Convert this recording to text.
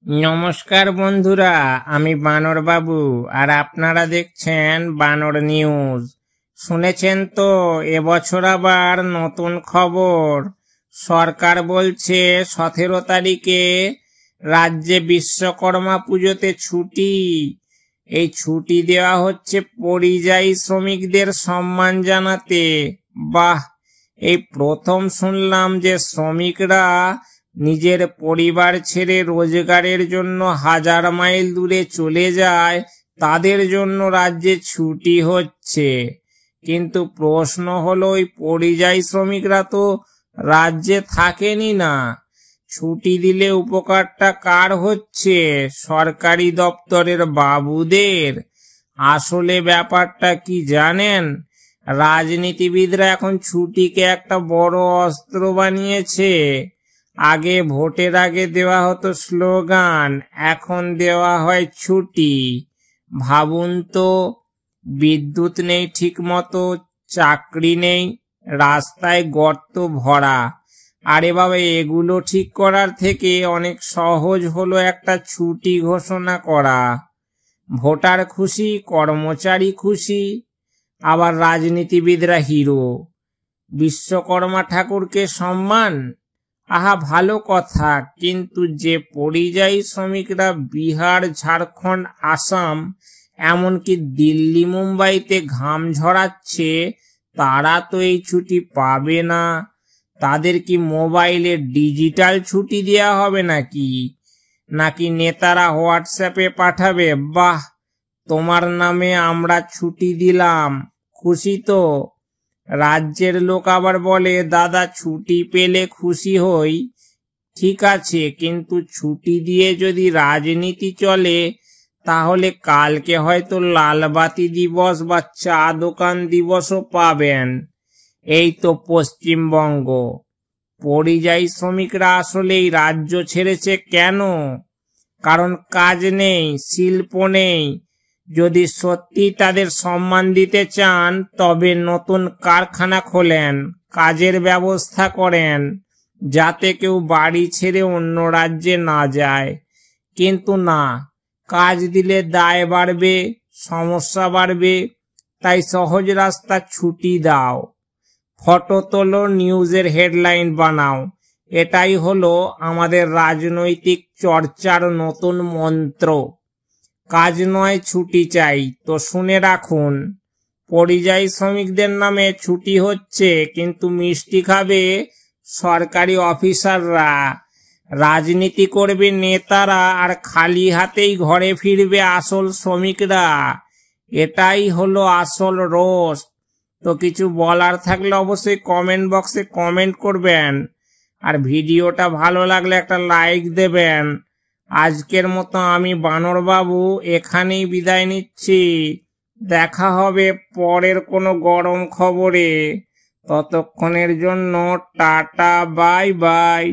নমস্কার বন্ধুরা, আমি বানর বাবু আর আপনারা দেখছেন বানর নিউজ। শুনেছেন তো এবছর আবার নতুন খবর। সরকার বলছে 17 তারিখে রাজ্যে বিশ্বকর্মা পুজোতে ছুটি। এই ছুটি দেওয়া হচ্ছে পরিযায়ী শ্রমিকদের সম্মান জানাতে। বাহ, এই প্রথম শুনলাম যে শ্রমিকরা নিজের পরিবার ছেড়ে রোজগারের জন্য হাজার মাইল দূরে চলে যায়, তাদের জন্য রাজ্যে ছুটি হচ্ছে। কিন্তু প্রশ্ন হলো, ওই পরিযায়ী শ্রমিকরা তো রাজ্যে থাকেনি না। ছুটি দিলে উপকারটা কার হচ্ছে? সরকারি দপ্তরের বাবুদের। আসলে ব্যাপারটা কি জানেন? রাজনীতিবিদরা এখন ছুটিকে একটা বড় অস্ত্র বানিয়েছে। আগে ভোটের আগে দেওয়া হতো স্লোগান, এখন দেওয়া হয় ছুটি। ভাবুন তো, বিদ্যুৎ নেই ঠিক মতো, চাকরি নেই, রাস্তায় গর্ত ভরা। আরে বাবা, এগুলো ঠিক করার থেকে অনেক সহজ হলো একটা ছুটি ঘোষণা করা। ভোটার খুশি, কর্মচারী খুশি, আবার রাজনীতিবিদরা হিরো। বিশ্বকর্মা ঠাকুরকে সম্মান, আহা ভালো কথা। কিন্তু যে পরিযায়ী শ্রমিকরা বিহার, ঝাড়খণ্ড, আসাম, এমনকি দিল্লি, মুম্বাইতে ঘাম ঝরাচ্ছে, তারা তো এই ছুটি পাবে না। তাদের কি মোবাইলে ডিজিটাল ছুটি দেওয়া হবে নাকি নেতারা হোয়াটসঅ্যাপে পাঠাবে, বাহ তোমার নামে আমরা ছুটি দিলাম, খুশি তো? রাজ্যের লোক আবার বলে, দাদা ছুটি পেলে খুশি হই, ঠিক আছে, কিন্তু ছুটি দিয়ে যদি রাজনীতি চলে তাহলে কালকে হয়তো লালবাতি দিবস বা চা দোকান দিবসও পাবেন। এই তো পশ্চিমবঙ্গ। পরিযায়ী শ্রমিকরা আসলে এই রাজ্য ছেড়েছে কেন? কারণ কাজ নেই, শিল্প নেই। যদি সত্যি তাদের সম্মান দিতে চান তবে নতুন কারখানা খোলেন, কাজের ব্যবস্থা করেন, যাতে কেউ বাড়ি ছেড়ে অন্য রাজ্যে না যায়। কিন্তু না, কাজ দিলে দায় বাড়বে, সমস্যা বাড়বে। তাই সহজ রাস্তা, ছুটি দাও। ফটো তোলো, নিউজের হেডলাইন বানাও। এটাই হলো আমাদের রাজনৈতিক চর্চার নতুন মন্ত্র। কাজ নয়, ছুটি চাই। তো শুনে রাখুন, পরিযায়ী শ্রমিকদের নামে ছুটি হচ্ছে, কিন্তু মিষ্টি খাবে সরকারি অফিসাররা, রাজনীতি করবে নেতারা, আর খালি হাতেই ঘরে ফিরবে আসল শ্রমিকরা। এটাই হলো আসল রোস্ট। তো কিছু বলার থাকলে অবশ্যই কমেন্ট বক্সে কমেন্ট করবেন, আর ভিডিওটা ভালো লাগলে একটা লাইক দেবেন। আজকের মতো আমি বানর বাবু এখানেই বিদায় নিচ্ছি। দেখা হবে পরের কোনো গরম খবরে। ততক্ষণের জন্য টাটা, বাই বাই।